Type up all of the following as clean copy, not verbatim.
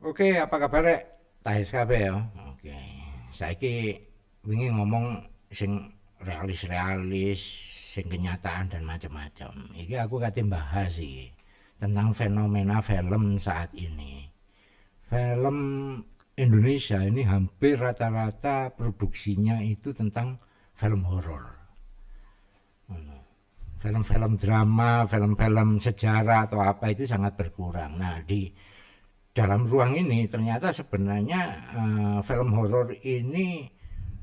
Oke, apa kabar rek? Tahis kabeh ya. Oke. Saiki wingi ngomong sing realis-realis, sing kenyataan dan macam-macam. Iki aku kate bahas iki tentang fenomena film saat ini. Film Indonesia ini hampir rata-rata produksinya itu tentang film horor. Film-film drama, film-film sejarah atau apa itu sangat berkurang. Nah, di dalam ruang ini ternyata sebenarnya film horor ini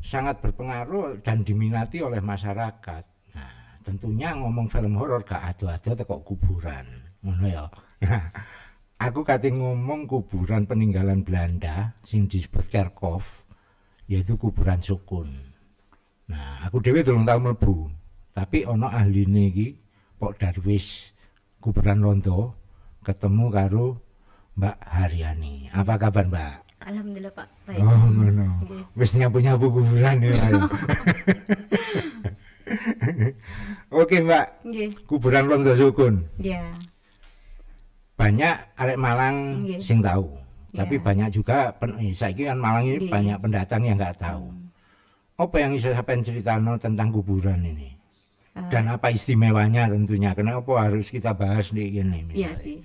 sangat berpengaruh dan diminati oleh masyarakat. Nah, tentunya ngomong film horor gak ado-ado teko kuburan, ngono ya. Nah, aku kate ngomong kuburan peninggalan Belanda sing disebut Kerkhof, yaitu kuburan Sukun. Nah, aku dhewe durung tau mlebu, tapi ono ahline iki Pok Darwis kuburan Londo ketemu karo Mbak Haryani. Apa kabar, Mbak? Alhamdulillah Pak, baik. Oh, ngono. Nggih. Wis nyapu-nyapu kuburan ya. Ayo. Oke, Mbak. Nggih. Kuburan Londo Sukun. Ya. Banyak arek Malang Nggih. sing tahu. Ya. Tapi banyak juga saiki kan Malang ini Nggih. banyak pendatang yang nggak tahu. Apa yang bisa sampean ceritano tentang kuburan ini? Dan apa istimewanya tentunya? Kenapa harus kita bahas di ini Iya misalnya? sih,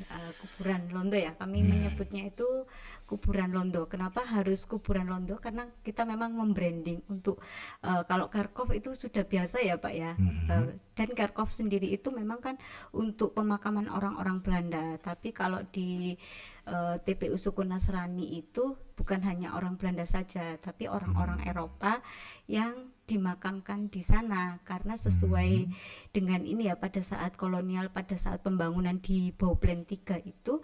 kuburan Londo ya. Kami menyebutnya itu kuburan Londo. Kenapa harus kuburan Londo? Karena kita memang membranding untuk kalau Kerkhof itu sudah biasa ya Pak ya. Dan Kerkhof sendiri itu memang kan untuk pemakaman orang-orang Belanda. Tapi kalau di TPU Suku Nasrani itu bukan hanya orang Belanda saja, tapi orang-orang Eropa yang dimakamkan di sana karena sesuai dengan ini ya, pada saat kolonial, pada saat pembangunan di Bauplen 3 itu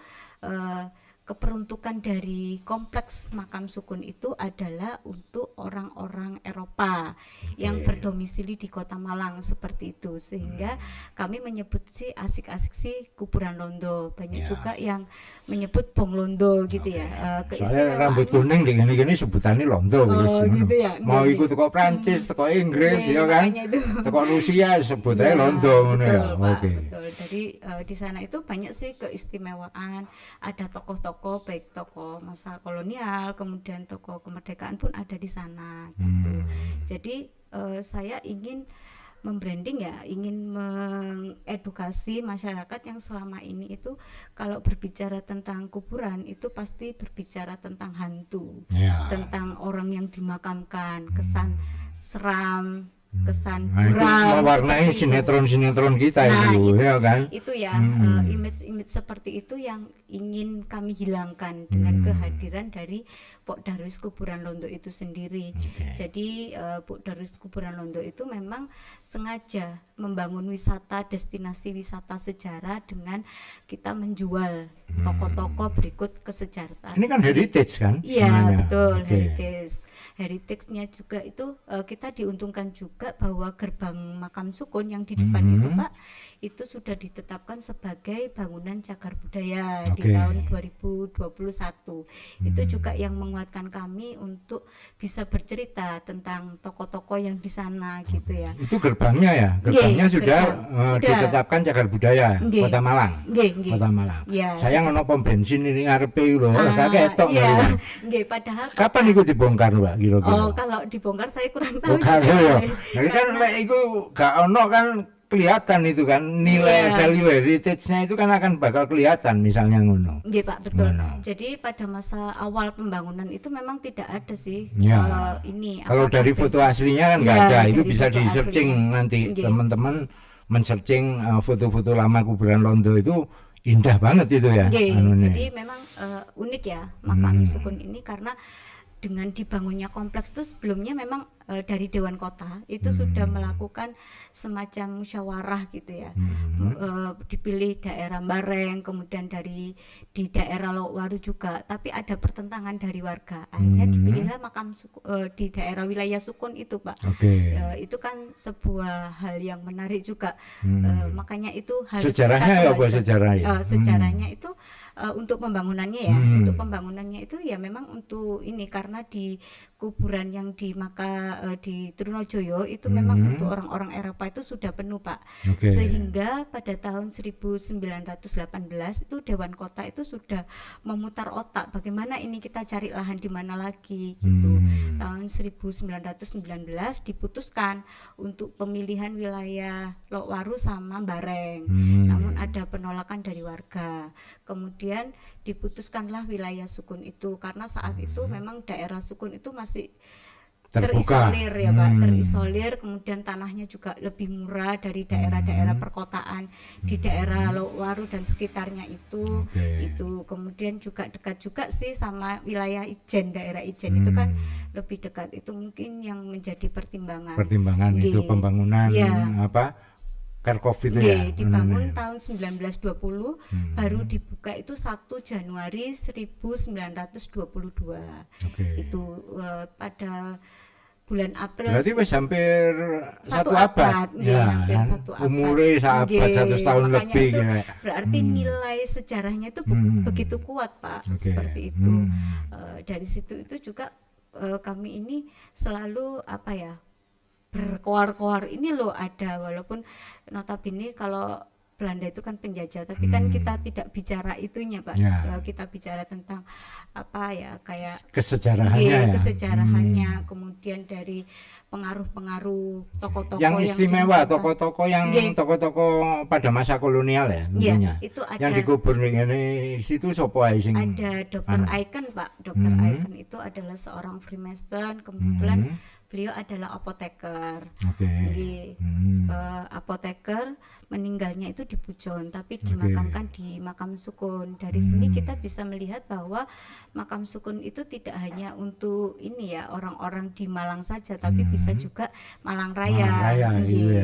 keperuntukan dari kompleks makam sukun itu adalah untuk orang-orang Eropa yang berdomisili di Kota Malang seperti itu, sehingga kami menyebut sih asik-asik sih kuburan Londo. Banyak juga yang menyebut Bong Londo gitu ya. Soalnya rambut kuning di gini-gini sebutannya Londo wis. gitu ya. Mau ikut teko Prancis, teko Inggris ya kan. Makanya itu. Teko Rusia sebutnya Londo ngono ya. Betul, Pak, Oke. betul. Jadi di sana itu banyak sih keistimewaan. Ada tokoh-tokoh, baik tokoh masa kolonial, kemudian tokoh kemerdekaan pun ada di sana gitu. Jadi saya ingin membranding ya, ingin mengedukasi masyarakat yang selama ini itu kalau berbicara tentang kuburan itu pasti berbicara tentang hantu, Ya. tentang orang yang dimakamkan, kesan seram, kesan Nah, itu buram, mewarnai seperti itu. sinetron-sinetron kita Nah, itu, ya kan? Itu ya, image-image seperti itu yang ingin kami hilangkan dengan kehadiran dari Pok Darwis Kuburan Londo itu sendiri. Jadi Pok Darwis Kuburan Londo itu memang sengaja membangun wisata, destinasi wisata sejarah dengan kita menjual tokoh-tokoh berikut kesejahteraan. Ini kan heritage kan? Iya, namanya? betul, Oke. heritage-nya juga itu kita diuntungkan juga bahwa gerbang makam sukun yang di depan itu Pak, itu sudah ditetapkan sebagai bangunan cagar budaya di Oke. tahun 2021. Itu juga yang menguatkan kami untuk bisa bercerita tentang tokoh-tokoh yang di sana gitu ya. Itu gerbangnya ya? Gerbangnya Nggih, sudah, sudah. ditetapkan cagar budaya Nggih. Kota Malang. Nggih, nggih. Kota Malang. Iya, Saya ngono pom bensin ini ngarepe lho, gak ketok iya. ngono. Nggih, padahal Kapan itu dibongkar, Mbak, kira-kira? oh kalau dibongkar saya kurang tahu. Oh, karo juga. ya. Nah, kan lek iku gak ono kan kelihatan itu kan nilai Iya. value heritage-nya itu kan akan bakal kelihatan misalnya ngono. Nggih Pak, betul. Mana? Jadi pada masa awal pembangunan itu memang tidak ada sih Ya. ini. Kalau apakah dari base- foto aslinya kan nggak Iya, ada. Itu dari bisa foto di-searching aslinya. nanti Nggih. teman-teman men-searching foto-foto lama kuburan Londo itu indah banget itu ya. Nggih, anunya. jadi memang unik ya makam sukun ini karena dengan dibangunnya kompleks itu sebelumnya memang dari Dewan Kota itu sudah melakukan semacam musyawarah gitu ya. Dipilih daerah Bareng, kemudian di daerah Lokwaru juga, tapi ada pertentangan dari warga. Akhirnya dipilihlah makam di daerah wilayah Sukun itu, Pak. Oke. Itu kan sebuah hal yang menarik juga. Makanya itu harus Sejarahnya kita ya apa kembalikan. sejarahnya? Sejarahnya itu untuk pembangunannya ya. Untuk pembangunannya itu ya memang untuk ini, karena di kuburan yang di Trunojoyo itu memang untuk orang-orang Eropa itu sudah penuh Pak. Sehingga pada tahun 1918 itu Dewan Kota itu sudah memutar otak bagaimana ini kita cari lahan di mana lagi gitu. Tahun 1919 diputuskan untuk pemilihan wilayah Lokwaru sama Bareng. Namun ada penolakan dari warga. Kemudian diputuskanlah wilayah Sukun itu, karena saat itu memang daerah Sukun itu masih terisolir ya Pak, terisolir, kemudian tanahnya juga lebih murah dari daerah-daerah perkotaan di daerah Lokwaru dan sekitarnya itu. Kemudian juga dekat juga sih sama wilayah Ijen, daerah Ijen itu kan lebih dekat, itu mungkin yang menjadi pertimbangan itu pembangunan Kerkhof itu ya. Dibangun tahun 1920, baru dibuka itu 1 Januari 1922. Itu pada bulan April. Berarti wis hampir satu abad. Hampir satu abad. Umurnya seabad, 100 tahun lebih. Berarti nilai sejarahnya itu begitu kuat Pak, seperti itu. Dari situ itu juga kami ini selalu berkoar-koar ini loh ada, walaupun notabene kalau Belanda itu kan penjajah, tapi kan kita tidak bicara itunya Pak. Kita bicara tentang kayak kesejarahannya, kemudian dari pengaruh-pengaruh tokoh-tokoh yang istimewa, tokoh-tokoh tokoh-tokoh pada masa kolonial ya tentunya. Itu ada, yang dikubur di situ sopo ae sing ada Dr. Aiken Pak. Dr. Aiken itu adalah seorang Freemason, kebetulan beliau adalah apoteker. Apoteker, meninggalnya itu di Pujon, tapi dimakamkan di makam Sukun. Dari sini kita bisa melihat bahwa makam Sukun itu tidak hanya untuk ini ya orang-orang di Malang saja, tapi bisa juga Malang Raya,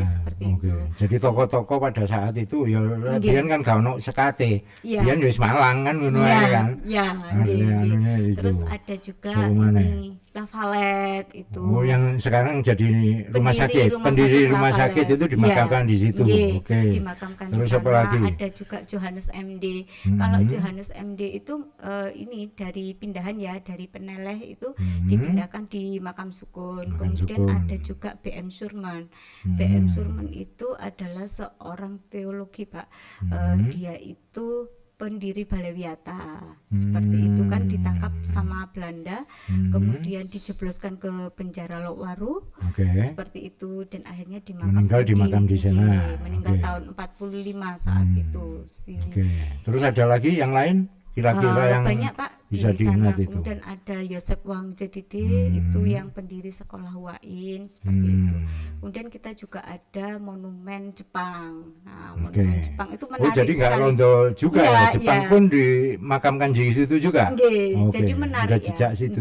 seperti itu. Jadi tokoh-tokoh pada saat itu ya biyen kan gak ono sekate. Biyen wis Malang kan ngono ae kan. Terus ada juga ini La Valette itu. Yang sekarang jadi pendiri rumah sakit itu dimakamkan di situ. Dimakamkan terus di sana. Apa lagi? Ada juga Johannes MD. Kalau Johannes MD itu ini dari pindahan ya, dari Peneleh itu dipindahkan di makam Sukun. Kemudian ada juga BM Surman. BM Surman itu adalah seorang teologi Pak. Dia itu pendiri Balai Wiyata, seperti itu kan, ditangkap sama Belanda, kemudian dijebloskan ke penjara Lokwaru, seperti itu, dan akhirnya meninggal di makam di sana. Meninggal tahun 45 saat itu. Terus ada lagi yang lain kira-kira yang banyak Pak bisa di sana. diingat itu. Kemudian ada Yosef Wang Jedide, itu yang pendiri sekolah Wain, seperti itu. Kemudian kita juga ada monumen Jepang. Nah, monumen Jepang itu menarik. Jadi nggak Londo juga ya, Jepang pun dimakamkan di situ juga. Jadi menarik ada jejak situ.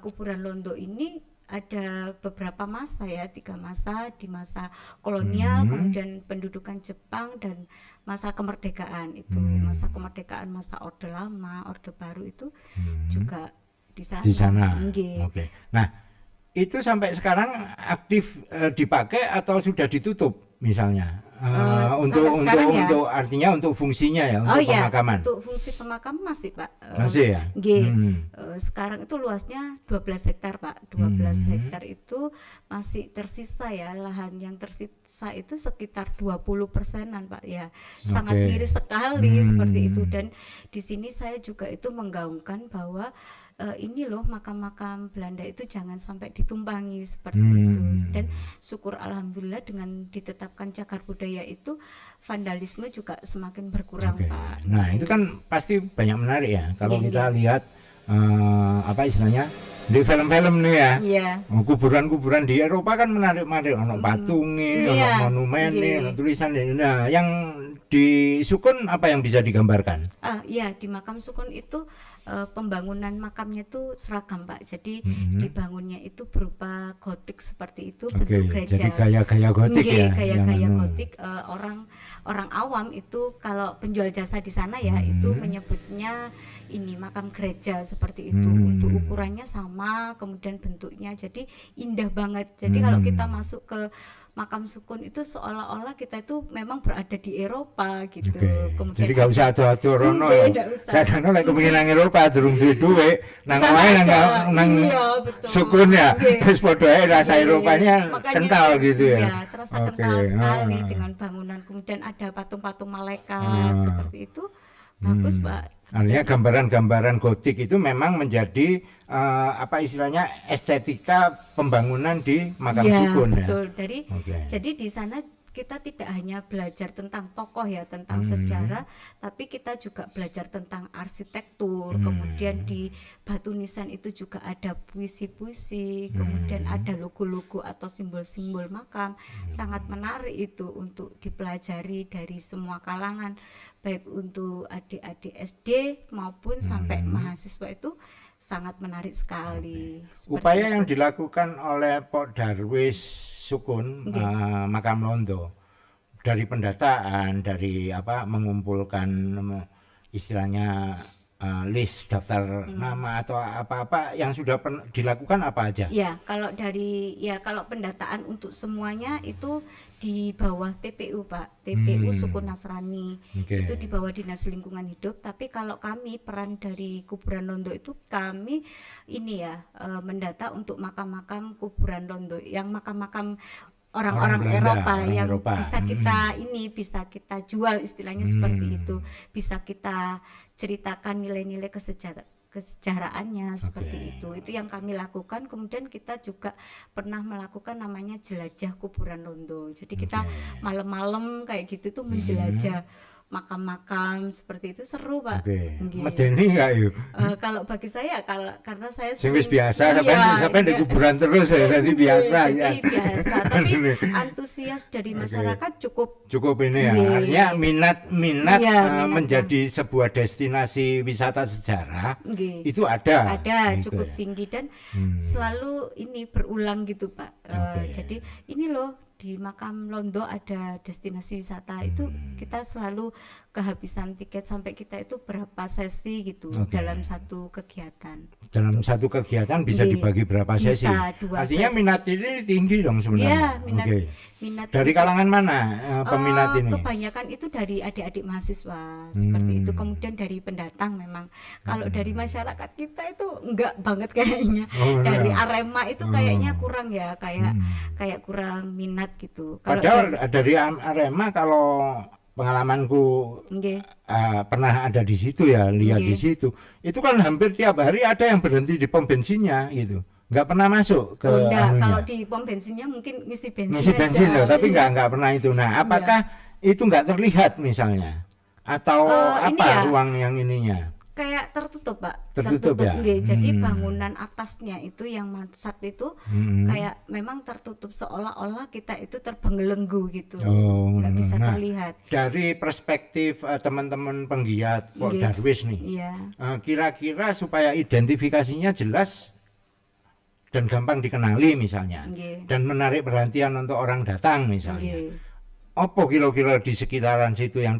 Kuburan Londo ini ada beberapa masa ya, 3 masa, di masa kolonial, kemudian pendudukan Jepang, dan masa kemerdekaan itu. Masa kemerdekaan, masa Orde Lama, Orde Baru itu juga di sana. Nah, itu sampai sekarang aktif dipakai atau sudah ditutup misalnya? Untuk artinya untuk fungsinya ya, untuk pemakaman. Untuk fungsi pemakaman masih Pak. Masih ya. Sekarang itu luasnya 12 hektar Pak. 12 hektar itu masih tersisa ya, lahan yang tersisa itu sekitar 20%-an Pak ya. Sangat miris sekali seperti itu. Dan di sini saya juga itu menggaungkan bahwa ini loh makam-makam Belanda itu jangan sampai ditumpangi seperti itu. Dan syukur alhamdulillah dengan ditetapkan cagar budaya itu vandalisme juga semakin berkurang Pak. Nah itu kan pasti banyak menarik ya kalau kita lihat istilahnya di film-film nih ya. Kuburan-kuburan di Eropa kan menarik-menarik, ono patungnya, ono monumennya, ono tulisan. Nah yang di Sukun apa yang bisa digambarkan? Di makam Sukun itu pembangunan makamnya itu seragam Pak. Jadi dibangunnya itu berupa gotik seperti itu, bentuk gereja. Jadi gaya-gaya gotik ya. Gaya-gaya gotik. Orang awam itu kalau penjual jasa di sana ya itu menyebutnya ini makam gereja seperti itu. Untuk ukurannya sama sama, kemudian bentuknya jadi indah banget. Jadi kalau kita masuk ke makam sukun itu seolah-olah kita itu memang berada di Eropa gitu. Oke. Kemudian Jadi gak usah atur-atur rono Nggih, ya. nggak usah. Sajane lek kepengin nang Eropa durung duwe dhuwit, nang Sama omahe aja. nang Iya, betul. sukun ya. Nggih. Wis padha ae rasa Nggih. Eropanya Makanya kental gitu ya. Iya, terasa Oke. kental sekali Ah. dengan bangunan. Kemudian ada patung-patung malaikat Ah. seperti itu. Bagus, Pak. Artinya gambaran-gambaran gotik itu memang menjadi apa istilahnya estetika pembangunan di makam Iya, sukun ya. betul. Oke. Jadi di sana kita tidak hanya belajar tentang tokoh ya, tentang sejarah, tapi kita juga belajar tentang arsitektur. Kemudian di batu nisan itu juga ada puisi-puisi, kemudian ada logo-logo atau simbol-simbol makam. Sangat menarik itu untuk dipelajari dari semua kalangan, baik untuk adik-adik SD maupun sampai mahasiswa itu sangat menarik sekali. Seperti Upaya itu. yang dilakukan oleh Pok Darwis Sukun Makam Londo dari pendataan, dari apa mengumpulkan istilahnya list daftar nama atau apa-apa yang sudah dilakukan apa aja? Ya, kalau pendataan untuk semuanya itu di bawah TPU, Pak. TPU Sukun Nasrani. Oke. Itu di bawah Dinas Lingkungan Hidup, tapi kalau kami peran dari Kuburan Londo itu kami ini ya mendata untuk makam-makam Kuburan Londo yang makam-makam orang-orang Orang Belanda, Eropa orang yang Eropa. bisa kita jual istilahnya seperti itu. Bisa kita ceritakan nilai-nilai kesejahteraaannya seperti itu yang kami lakukan. Kemudian kita juga pernah melakukan namanya jelajah kuburan Londo, jadi kita malam-malam kayak gitu tuh menjelajah makam-makam seperti itu. Seru, Pak. Oke. Nggih. Medeni enggak yuk? Kalau bagi saya karena saya Sing wis sering- biasa sampai di iya. kuburan terus ya tadi biasa Jadi ya. biasa, tapi antusias dari masyarakat Cukup ini ya. Nggih. Artinya minat Iya, minatnya. menjadi sebuah destinasi wisata sejarah Nggih. itu ada. Gitu cukup ya. tinggi dan selalu ini berulang gitu, Pak. Jadi ini loh di makam Londo ada destinasi wisata itu kita selalu kehabisan tiket sampai kita itu berapa sesi gitu dalam satu kegiatan. Dalam satu kegiatan bisa Nggih. dibagi berapa Bisa, sesi? 2 Artinya sesi. minat ini tinggi dong Iya, sebenarnya. minat Oke. minat Dari itu- kalangan mana peminat ini? Kebanyakan itu dari adik-adik mahasiswa seperti itu, kemudian dari pendatang memang. Kalau dari masyarakat kita itu enggak banget kayaknya. Oh, Dari enggak. Arema itu kayaknya kurang ya, kayak kurang minat gitu. Kalau Padahal dari Arema kalau pengalamanku nggih. pernah ada di situ ya, lihat Nggih. di situ. Itu kan hampir tiap hari ada yang berhenti di pom bensinnya gitu. Nggak pernah masuk ke Oh, enggak, anunya. kalau di pom bensinnya mungkin ngisi bensin. Ngisi bensin aja. loh, tapi Iya. nggak pernah itu. Nah, apakah itu nggak terlihat misalnya? Atau Ini apa ya, ruang yang ininya? kayak tertutup, Pak. Tertutup ya? Nggih. Jadi bangunan atasnya itu yang mansard itu kayak memang tertutup, seolah-olah kita itu terbelenggu gitu. Oh, Nggak bisa nah, terlihat. dari perspektif teman-teman penggiat Pok Nggih. Darwis nih, Iya. kira-kira supaya identifikasinya jelas dan gampang dikenali misalnya, Nggih. dan menarik perhatian untuk orang datang misalnya. Nggih. Apa kira-kira di sekitaran situ yang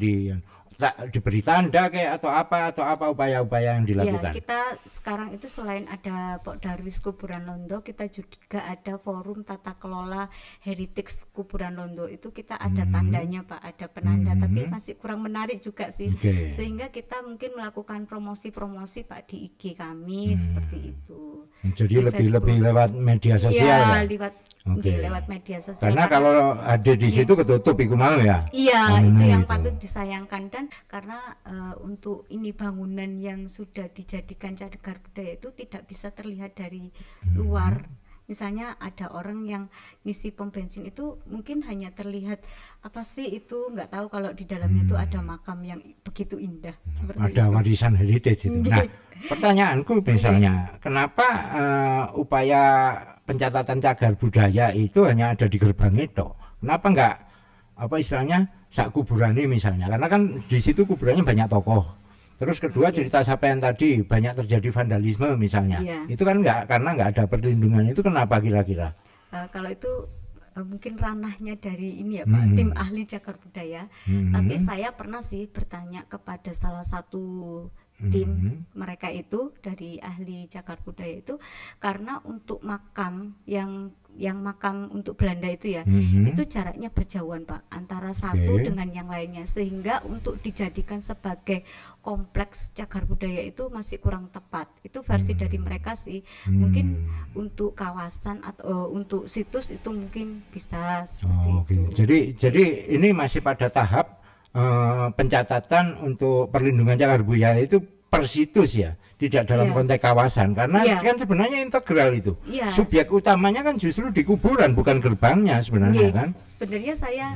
diberi tanda kayak atau apa upaya-upaya yang Ya, dilakukan? kita sekarang itu selain ada Pok Darwis Kuburan Londo, kita juga ada forum tata kelola heritage Kuburan Londo. Itu kita ada tandanya, Pak, ada penanda, tapi masih kurang menarik juga sih. Oke. Sehingga kita mungkin melakukan promosi-promosi, Pak, di IG kami seperti itu. Jadi Di lebih Facebook. lewat media sosial Iya, ya? lewat Oke. lewat media sosial. Karena kalau ada di situ ketutup iku mau ya. Iya, itu yang itu. patut disayangkan. Dan karena untuk ini bangunan yang sudah dijadikan cagar budaya itu tidak bisa terlihat dari luar. Misalnya ada orang yang ngisi pom bensin itu mungkin hanya terlihat apa sih itu, nggak tahu kalau di dalamnya itu ada makam yang begitu indah seperti Ada itu. warisan heritage itu. Nah, pertanyaanku misalnya, kenapa upaya pencatatan cagar budaya itu hanya ada di gerbang itu? Kenapa enggak apa istilahnya sak kuburane misalnya? Karena kan di situ kuburannya banyak tokoh. Terus kedua cerita sampean tadi banyak terjadi vandalisme misalnya. Iya. Itu kan enggak, karena enggak ada perlindungan. Itu kenapa kira-kira? Kalau itu mungkin ranahnya dari ini ya, Pak, tim ahli cagar budaya. Tapi saya pernah sih bertanya kepada salah satu tim mereka itu dari ahli cagar budaya itu, karena untuk makam yang makam untuk Belanda itu ya, itu jaraknya berjauhan Pak antara satu dengan yang lainnya, sehingga untuk dijadikan sebagai kompleks cagar budaya itu masih kurang tepat. Itu versi dari mereka sih. Mungkin untuk kawasan atau untuk situs itu mungkin bisa seperti itu. Jadi ini masih pada tahap pencatatan untuk perlindungan cagar budaya itu per situs ya, tidak dalam konteks kawasan, karena kan sebenarnya integral itu. Subjek utamanya kan justru di kuburan, bukan gerbangnya sebenarnya kan. Sebenarnya saya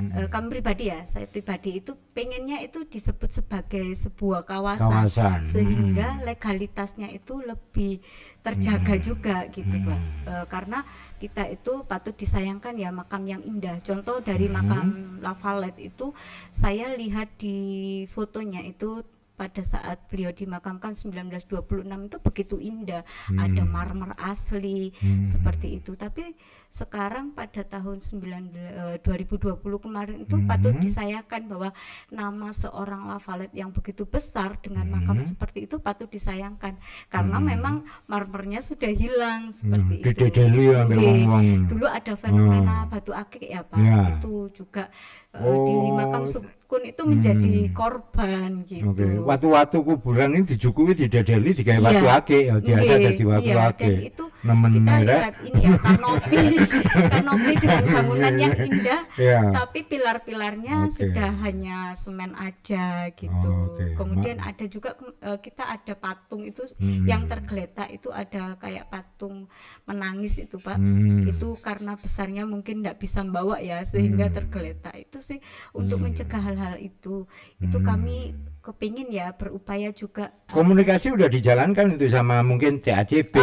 saya pribadi itu pengennya itu disebut sebagai sebuah kawasan. Sehingga legalitasnya itu lebih terjaga juga gitu Pak. Karena kita itu patut disayangkan ya makam yang indah. Contoh dari makam La Valette itu, saya lihat di fotonya itu pada saat beliau dimakamkan 1926 itu begitu indah, ada marmer asli seperti itu. Tapi sekarang pada tahun 2020 kemarin itu patut disayangkan bahwa nama seorang La Valette yang begitu besar dengan makam seperti itu patut disayangkan, karena memang marmernya sudah hilang seperti itu. Dulu ada fenomena batu akik ya Pak, itu juga di makam sukun itu menjadi korban gitu. Watu-watu kuburan ini dijukuhi, didedeli, digawe watu akik ya, biasa dadi watu akik. Dan itu kita lihat ini ya, kanopi dengan bangunan yang indah, tapi pilar-pilarnya sudah hanya semen aja gitu. Kemudian ada juga kita ada patung itu yang tergeletak, itu ada kayak patung menangis itu Pak. Itu karena besarnya mungkin tidak bisa membawa ya, sehingga tergeletak. Itu sih untuk mencegah hal-hal itu kami kepingin ya berupaya juga. Komunikasi udah dijalankan itu sama mungkin CACP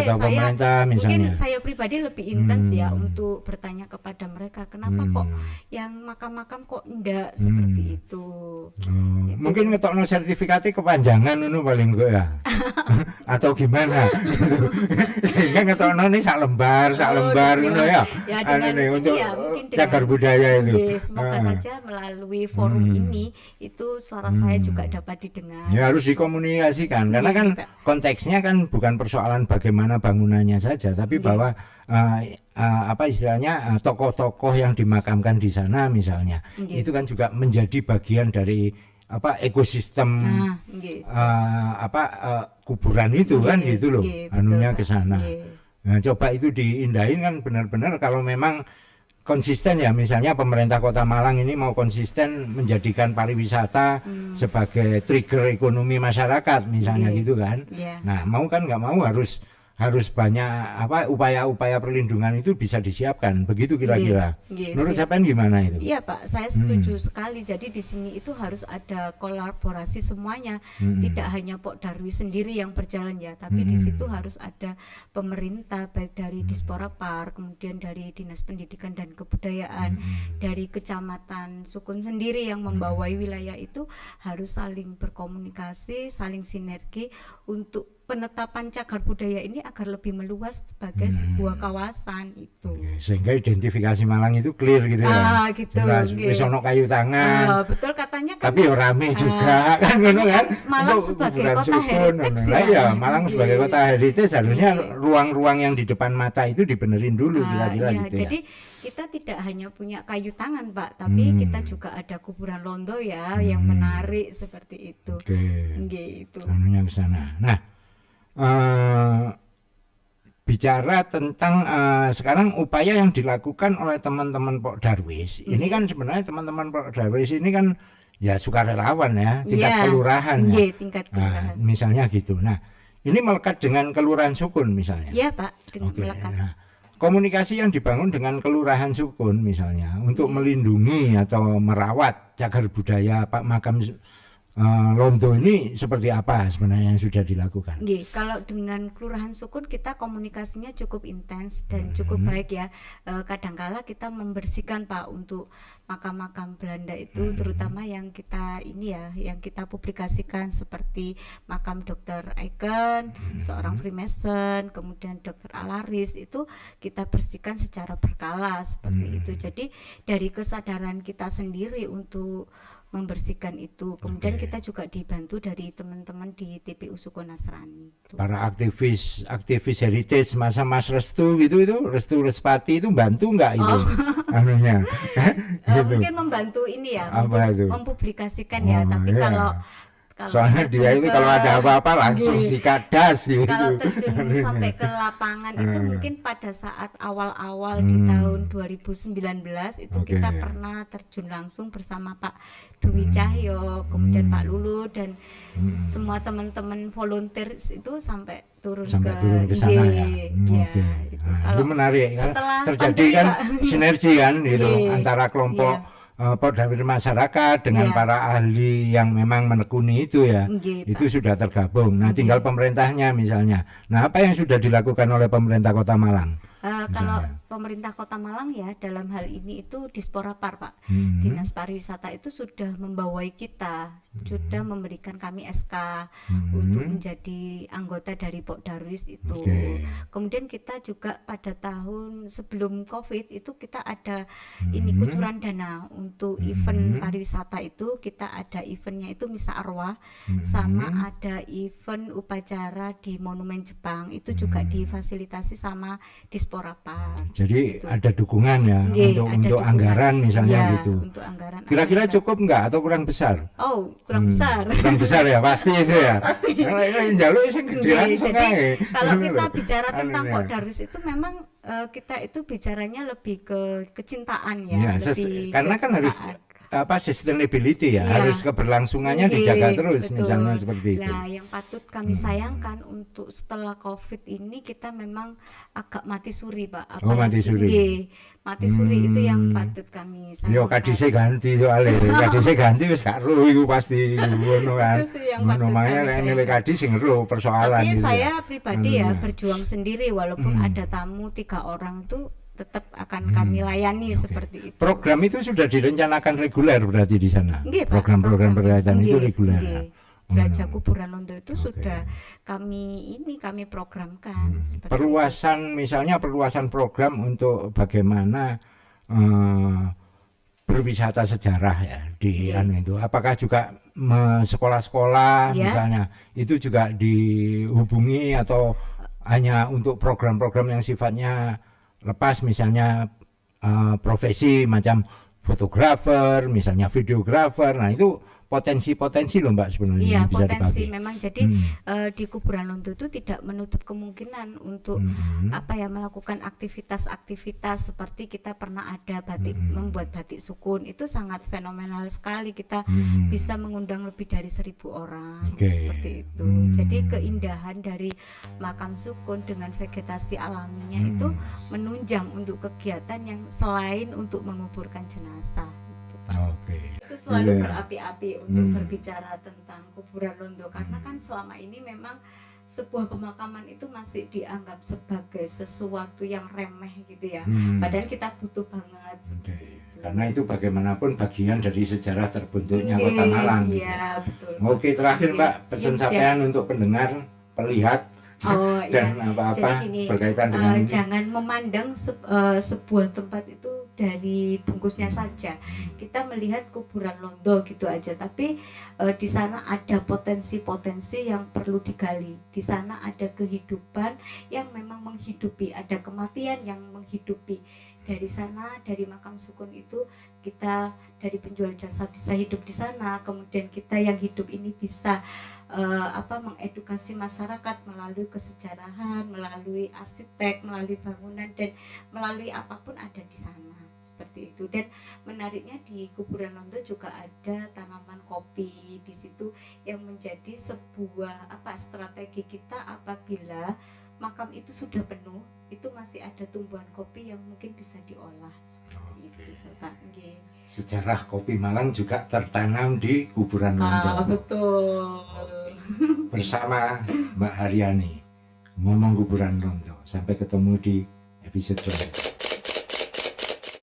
atau pemerintah misalnya. Mungkin saya pribadi lebih intens ya untuk bertanya kepada mereka, kenapa kok yang makam-makam kok enggak seperti itu. Mungkin ngetokno sertifikatnya kepanjangan itu paling enggak ya. Atau gimana? Sehingga ngetokno nih sak lembar ngono ya. Dengan untuk cagar budaya itu. Semoga saja melalui forum ini itu suara saya juga dapat didengar. Ya harus dikomunikasikan, karena kan konteksnya kan bukan persoalan bagaimana bangunannya saja, tapi bahwa apa istilahnya tokoh-tokoh yang dimakamkan di sana misalnya, itu kan juga menjadi bagian dari apa ekosistem kuburan itu kan gitu loh, anunya ke sana. Nah, coba itu diindahin kan benar-benar kalau memang konsisten ya, misalnya pemerintah Kota Malang ini mau konsisten menjadikan pariwisata sebagai trigger ekonomi masyarakat misalnya gitu kan. Nah, mau kan nggak mau harus banyak upaya-upaya perlindungan itu bisa disiapkan, begitu kira-kira. Menurut Sapen gimana itu? Iya Pak, saya setuju sekali. Jadi di sini itu harus ada kolaborasi semuanya, tidak hanya Pok Darwis sendiri yang berjalan ya, tapi di situ harus ada pemerintah, baik dari Dispora Par, kemudian dari Dinas Pendidikan dan Kebudayaan, dari Kecamatan Sukun sendiri yang membawai wilayah itu harus saling berkomunikasi, saling sinergi untuk penetapan cagar budaya ini agar lebih meluas sebagai sebuah kawasan itu. Sehingga identifikasi Malang itu clear gitu ya. Gitu. Wis ono kayu tangan. Betul katanya kan. Tapi rame juga kan ngono kan. Malang sebagai kota heritage ya. Malang sebagai kota heritage harusnya ruang-ruang yang di depan mata itu dibenerin dulu kira-kira gitu. Jadi kita tidak hanya punya kayu tangan Pak, tapi kita juga ada kuburan Londo ya yang menarik seperti itu. Gitu. Anunya ke sana. Nah, bicara tentang sekarang upaya yang dilakukan oleh teman-teman Pok Darwis, ini kan sebenarnya teman-teman Pok Darwis ini kan ya sukarelawan ya, tingkat kelurahan ya. Tingkat kelurahan. Nah, misalnya gitu. Nah, ini melekat dengan Kelurahan Sukun misalnya. Iya Pak, dengan melekat. Nah, komunikasi yang dibangun dengan Kelurahan Sukun misalnya untuk melindungi atau merawat cagar budaya Pak makam Londo ini seperti apa sebenarnya yang sudah dilakukan? Kalau dengan Kelurahan Sukun kita komunikasinya cukup intens dan cukup baik ya. Kadangkala kita membersihkan Pak untuk makam-makam Belanda itu, terutama yang kita yang kita publikasikan seperti makam Dr. Aiken, seorang Freemason, kemudian Dr. Alaris, itu kita bersihkan secara berkala seperti itu. Jadi dari kesadaran kita sendiri untuk membersihkan itu. Kemudian Oke. kita juga dibantu dari teman-teman di TPU Suku Nasrani. Para aktivis heritage masa Mas Restu gitu, itu Restu Respati itu bantu nggak itu anunya? Gitu. Mungkin membantu ini ya, Apa itu? mempublikasikan ya. Tapi iya. kalau Soalnya dia itu kalau ada apa-apa langsung sikat das gitu. kalau terjun sampai ke lapangan itu mungkin pada saat awal-awal di tahun 2019 itu Oke. kita pernah terjun langsung bersama Pak Dwi Cahyo, kemudian Pak Lulu dan semua teman-teman volunteer itu sampai turun Sampai ke turun ke sana ya. Iya, Oke. itu. Nah, Kalau itu menarik kan setelah terjadi pandemi, kan Pak. sinergi kan gitu Iya. antara kelompok Pordawir masyarakat dengan Iya. para ahli yang memang menekuni itu ya. Nggih, Itu sudah tergabung. Nah, tinggal pemerintahnya misalnya. Nah, apa yang sudah dilakukan oleh pemerintah Kota Malang? Kalau pemerintah Kota Malang ya dalam hal ini itu Disporapar Pak, Dinas Pariwisata itu sudah membawai kita, sudah memberikan kami SK untuk menjadi anggota dari Pokdarwis itu. Oke. Kemudian kita juga pada tahun sebelum COVID itu kita ada ini kucuran dana untuk event pariwisata itu, kita ada eventnya itu Misa Arwah, sama ada event upacara di Monumen Jepang itu juga difasilitasi sama Disporapar. Jadi Gitu. ada dukungan ya Nggih, ada untuk dukungan. anggaran misalnya Ya, gitu. untuk anggaran. Kira-kira anggaran. cukup nggak atau kurang besar? Oh, kurang besar. Kurang besar ya pasti itu ya. Pasti. Jalur sing gede Nggih, langsung jadi ae. kalau Ngono kita lho. bicara tentang Anunya. Pokdarwis itu memang kita itu bicaranya lebih ke kecintaan ya, Ya, lebih karena kan harus kecintaan. sustainability ya, Iya. harus keberlangsungannya Nggih, dijaga terus betul. misalnya seperti itu. Nah, yang patut kami sayangkan untuk setelah COVID ini kita memang agak mati suri, Pak. Oh, mati suri. Nggih, mati suri itu yang patut kami sayangkan. Yo kadise ganti soalnya, kadise ganti wis gak ero iku pasti ngono kan. Itu sih yang Ngono patut makanya kami nek nilai sayangkan. kadis sing ero persoalan Tapi gitu. saya pribadi ya Anunya. berjuang sendiri walaupun ada tamu 3 orang itu tetap akan kami layani seperti itu. Program itu sudah direncanakan reguler berarti di sana. Nggih, Pak, Program-program berkaitan itu nggih, reguler. nggih. Jelajah Kuburan Londo itu sudah kami programkan seperti Perluasan misalnya perluasan program untuk bagaimana berwisata sejarah ya di anu itu. Apakah juga sekolah-sekolah Ya. misalnya itu juga dihubungi atau hanya untuk program-program yang sifatnya lepas misalnya profesi macam fotografer, misalnya videografer. Nah, itu potensi-potensi loh Mbak sebenarnya Iya, yang bisa potensi dipakai. memang jadi di Kuburan Londo itu tidak menutup kemungkinan untuk melakukan aktivitas-aktivitas seperti kita pernah ada membuat batik sukun itu sangat fenomenal sekali, kita bisa mengundang lebih dari 1.000 orang seperti itu. Jadi keindahan dari makam sukun dengan vegetasi alaminya itu menunjang untuk kegiatan yang selain untuk menguburkan jenazah. Oke. Itu selalu Iya. berapi-api untuk berbicara tentang Kuburan Londo karena kan selama ini memang sebuah pemakaman itu masih dianggap sebagai sesuatu yang remeh gitu ya. Padahal kita butuh banget. Oke. Karena itu bagaimanapun bagian dari sejarah terbentuknya Kota Nggih, Malang. gitu. Iya, betul. Oke, terakhir Oke. Mbak, pesan Siap. sampean untuk pendengar, pelihat Oh dan iya. apa-apa Jadi gini, berkaitan dengan ini. jangan memandang sebuah tempat itu dari bungkusnya saja. Kita melihat Kuburan Londo gitu aja, tapi di sana ada potensi-potensi yang perlu digali. Di sana ada kehidupan yang memang menghidupi, ada kematian yang menghidupi. Dari sana, dari makam sukun itu kita dari penjual jasa bisa hidup di sana. Kemudian kita yang hidup ini bisa mengedukasi masyarakat melalui kesejarahan, melalui arsitek, melalui bangunan dan melalui apapun ada di sana seperti itu. Dan menariknya di Kuburan Londo juga ada tanaman kopi di situ yang menjadi sebuah strategi kita apabila makam itu sudah penuh, itu masih ada tumbuhan kopi yang mungkin bisa diolah seperti itu, Pak. Nggih. Sejarah kopi Malang juga tertanam di Kuburan Londo. Betul. Bersama Mbak Haryani ngomong Kuburan Londo. Sampai ketemu di episode selanjutnya.